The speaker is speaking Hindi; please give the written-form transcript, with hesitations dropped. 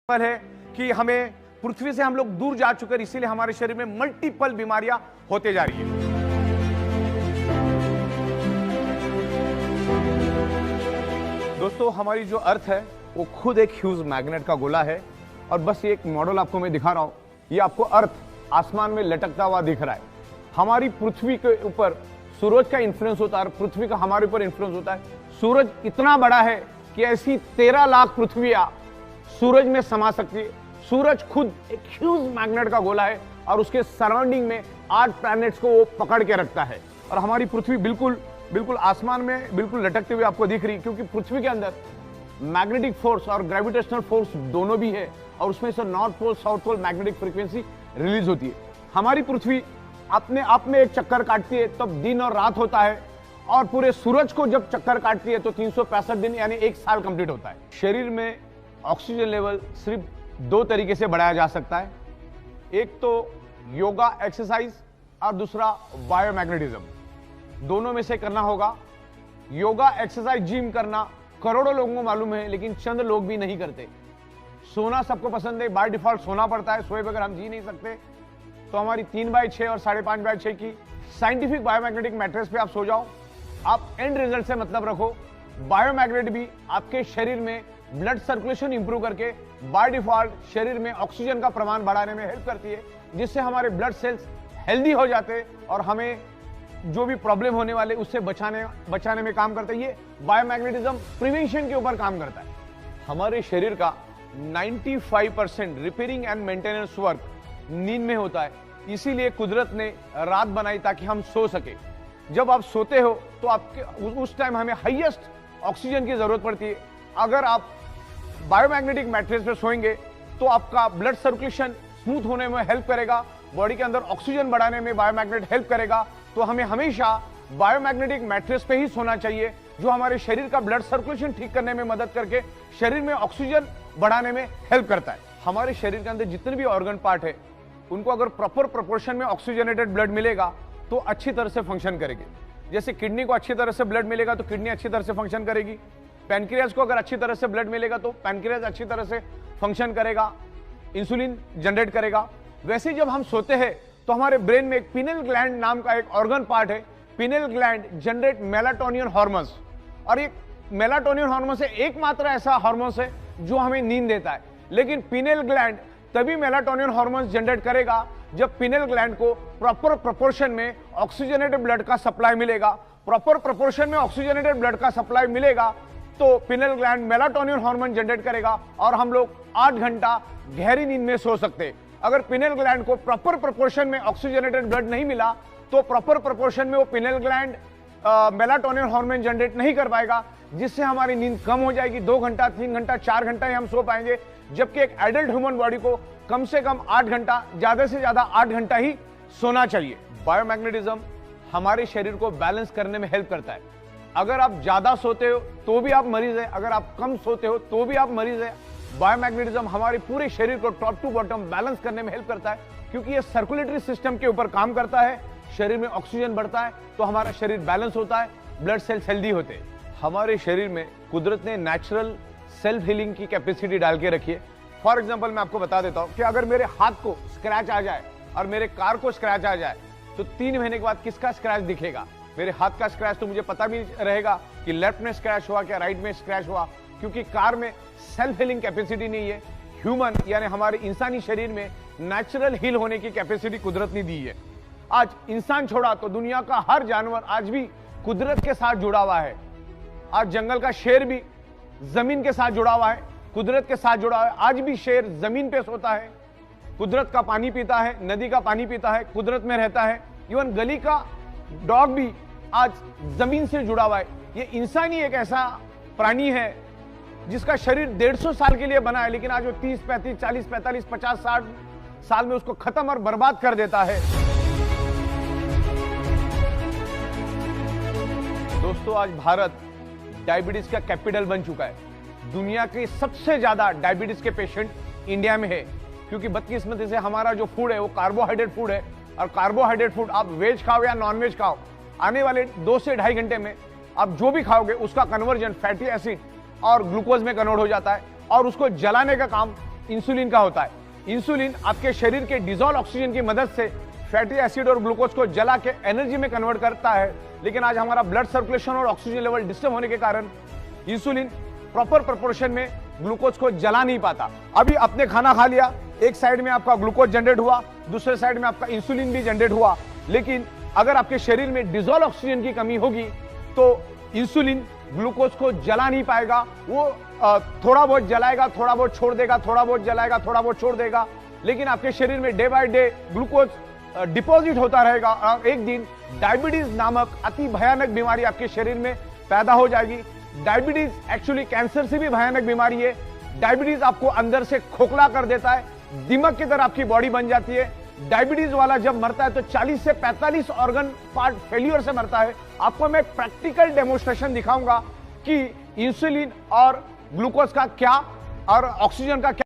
है कि हमें पृथ्वी से हम लोग दूर जा चुके हैं, इसीलिए हमारे शरीर में मल्टीपल बीमारियां होते जा रही है। दोस्तों, हमारी जो अर्थ है वो खुद एक ह्यूज मैग्नेट का गोला है और बस ये एक मॉडल आपको मैं दिखा रहा हूं। ये आपको अर्थ आसमान में लटकता हुआ दिख रहा है। हमारी पृथ्वी के ऊपर सूरज का इंफ्लुएंस होता है, पृथ्वी का हमारे ऊपर इंफ्लुएंस होता है। सूरज इतना बड़ा है कि ऐसी 13 लाख पृथ्वियां सूरज में समा सकती है। सूरज खुद एक ह्यूज मैग्नेट का गोला है और उसके सराउंडिंग में 8 प्लैनेट्स को वो पकड़ के रखता है और हमारी पृथ्वी बिल्कुल आसमान में बिल्कुल लटकते हुए आपको दिख रही है, क्योंकि पृथ्वी के अंदर मैग्नेटिक फोर्स और ग्रेविटेशनल फोर्स दोनों भी है और उसमें से north pole south pole magnetic frequency release होती है। हमारी पृथ्वी अपने आप में एक चक्कर काटती है तब दिन और रात होता है, और पूरे सूरज को जब चक्कर काटती है तो 365 दिन यानी 1 साल कंप्लीट होता है। शरीर में ऑक्सीजन लेवल सिर्फ 2 तरीके से बढ़ाया जा सकता है, एक तो योगा एक्सरसाइज और दूसरा बायोमैग्नेटिज्म। दोनों में से करना होगा। योगा एक्सरसाइज जिम करना करोड़ों लोगों को मालूम है, लेकिन चंद लोग भी नहीं करते। सोना सबको पसंद है, बाय डिफॉल्ट सोना पड़ता है, सोए बगैर हम जी नहीं सकते। तो हमारी 3/6 और 5.5/6 की साइंटिफिक बायोमैग्नेटिक मैट्रेस पे आप सो जाओ। आप एंड रिजल्ट से मतलब रखो। बायोमैग्नेट भी आपके शरीर में ब्लड सर्कुलेशन इंप्रूव करके बाय डिफॉल्ट शरीर में ऑक्सीजन का प्रमाण बढ़ाने में हेल्प करती है, जिससे हमारे ब्लड सेल्स हेल्दी हो जाते हैं और हमें जो भी प्रॉब्लम होने वाले उससे बचाने में काम करता है। ये बायोमैग्नेटिज्म प्रिवेंशन के ऊपर काम करता है। हमारे शरीर का 95% रिपेयरिंग एंड मेंटेनेंस वर्क नींद में होता है, इसीलिए कुदरत ने रात बनाई ताकि हम सो सके। जब आप सोते हो तो आपके उस टाइम हमें हाईएस्ट ऑक्सीजन की जरूरत पड़ती है। अगर आप बायोमैग्नेटिक मैट्रेस पे सोएंगे तो आपका ब्लड सर्कुलेशन स्मूथ होने में हेल्प करेगा, बॉडी के अंदर ऑक्सीजन बढ़ाने में बायोमैग्नेट हेल्प करेगा। तो हमें हमेशा बायोमैग्नेटिक मैट्रेस पे ही सोना चाहिए, जो हमारे शरीर का ब्लड सर्कुलेशन ठीक करने में मदद करके शरीर में ऑक्सीजन बढ़ाने में हेल्प करता है। हमारे शरीर के अंदर जितने भी ऑर्गन पार्ट है उनको अगर प्रॉपर प्रोपोर्शन में ऑक्सीजनेटेड ब्लड मिलेगा तो अच्छी तरह से फंक्शन करेगी। जैसे किडनी को अच्छी तरह से ब्लड मिलेगा तो किडनी अच्छी तरह से फंक्शन करेगी। पैनक्रियाज को अगर अच्छी तरह से ब्लड मिलेगा तो पैनक्रियाज अच्छी तरह से फंक्शन करेगा, इंसुलिन जनरेट करेगा। वैसे जब हम सोते हैं तो हमारे ब्रेन में एक पिनेल ग्लैंड नाम का एक ऑर्गन पार्ट है। Penal gland generate melatonin hormones, और ये मेलाटोनिन हार्मोन से एकमात्र ऐसा हार्मोन है जो हमें नींद देता है। लेकिन पिनेल ग्लैंड तभी मेलाटोनिन हार्मोन्स जनरेट करेगा जब पिनेल ग्लैंड को प्रॉपर प्रोपोर्शन में ऑक्सीजनेटेड ब्लड का सप्लाई मिलेगा। प्रॉपर प्रोपोर्शन में ऑक्सीजनेटेड ब्लड का सप्लाई मिलेगा तो penal gland melatonin hormone generate करेगा और हम लोग 8 घंटा गहरी नींद में सो सकते हैं। अगर पिनेल ग्लैंड को प्रॉपर प्रोपोर्शन में ऑक्सीजनेटेड ब्लड नहीं मिला तो प्रॉपर प्रोपोर्शन में वो penal gland melatonin hormone generate नहीं कर पाएगा, जिससे हमारी नींद कम हो जाएगी। 2 घंटा 3 घंटा 4 घंटा ही हम सो पाएंगे, जबकि एक एडल्ट ह्यूमन बॉडी को कम से कम 8 घंटा, ज्यादा से ज्यादा 8 घंटा ही सोना चाहिए। बायोमैग्नेटिज्म हमारे शरीर को बैलेंस करने में हेल्प करता है। अगर आप ज्यादा सोते हो तो भी आप मरीज है, अगर आप कम सोते हो तो भी आप मरीज है। बायोमैग्नेटिज्म हमारे पूरे शरीर को टॉप टू बॉटम बैलेंस करने में हेल्प करता है, क्योंकि ये सर्कुलेटरी सिस्टम के ऊपर काम करता है। शरीर में ऑक्सीजन बढ़ता है तो हमारा शरीर बैलेंस होता है, ब्लड सेल्स हेल्दी होते हैं। हमारे शरीर में कुदरत ने नेचुरल सेल्फ हीलिंग की कैपेसिटी डाल के रखी है। फॉर एग्जाम्पल मैं आपको बता देता हूं कि अगर मेरे हाथ को स्क्रैच आ जाए और मेरे कार को स्क्रैच आ जाए तो 3 महीने के बाद किसका स्क्रैच दिखेगा? मेरे हाथ का स्क्रैच तो मुझे पता भी रहेगा कि लेफ्ट में स्क्रैच हुआ क्या राइट में स्क्रैच हुआ, क्योंकि कार में सेल्फ हीलिंग कैपेसिटी नहीं है। ह्यूमन यानी हमारे इंसानी शरीर में नेचुरल हील होने की कैपेसिटी कुदरत ने दी है। आज इंसान छोड़ा तो दुनिया का हर जानवर आज भी कुदरत के साथ जुड़ा हुआ है। आज जंगल का शेर भी जमीन के साथ जुड़ा हुआ है, कुदरत के साथ जुड़ा हुआ है। आज भी शेर जमीन पे सोता है, कुदरत का पानी पीता है, नदी का पानी पीता है, कुदरत में रहता है। इवन गली का डॉग भी आज जमीन से जुड़ा हुआ है। ये इंसान ही एक ऐसा प्राणी है जिसका शरीर 150 साल के लिए बना है, लेकिन आज वो 30, 35, 40, 45, 50, 60 साल में उसको खत्म और बर्बाद कर देता है। दोस्तों, आज भारत डायबिटीज का कैपिटल बन चुका है। दुनिया के सबसे ज्यादा डायबिटीज के पेशेंट इंडिया में है, क्योंकि बदकिस्मती से हमारा जो फूड है वो कार्बोहाइड्रेट फूड है, और कार्बोहाइड्रेट फूड आप वेज खाओ या नॉन वेज खाओ, आने वाले 2 से 2.5 घंटे में आप जो भी खाओगे उसका कन्वर्जन फैटी एसिड और ग्लूकोज में कन्वर्ट हो जाता है, और उसको जलाने का काम इंसुलिन का होता है। इंसुलिन आपके शरीर के डिजोल्व ऑक्सीजन की मदद से फैटी एसिड और ग्लूकोज को जला के एनर्जी में कन्वर्ट करता है। लेकिन आज हमारा ब्लड सर्कुलेशन और ऑक्सीजन लेवल डिस्टर्ब होने के कारण इंसुलिन प्रॉपर प्रोपोर्शन में ग्लूकोज को जला नहीं पाता। अभी आपने खाना खा लिया, एक साइड में आपका ग्लूकोज जनरेट हुआ, दूसरे साइड में आपका इंसुलिन भी जनरेट हुआ। लेकिन अगर आपके शरीर में डिजोल्व ऑक्सीजन की कमी होगी तो इंसुलिन ग्लूकोज को जला नहीं पाएगा। वो थोड़ा बहुत जलाएगा, थोड़ा बहुत छोड़ देगा, थोड़ा बहुत जलाएगा, थोड़ा बहुत छोड़ देगा। लेकिन आपके शरीर में day by day glucose deposit होता रहेगा और एक दिन डायबिटीज नामक अति भयानक बीमारी आपके शरीर में पैदा हो जाएगी। डायबिटीज एक्चुअली कैंसर से भी भयानक बीमारी है। डायबिटीज आपको अंदर से खोखला कर देता है, दिमाग की तरह आपकी बॉडी बन जाती है। डायबिटीज वाला जब मरता है तो 40 से 45 ऑर्गन पार्ट फेल्यूर से मरता है। आपको मैं प्रैक्टिकल डेमोन्स्ट्रेशन दिखाऊंगा कि इंसुलिन और ग्लूकोज का क्या और ऑक्सीजन का क्या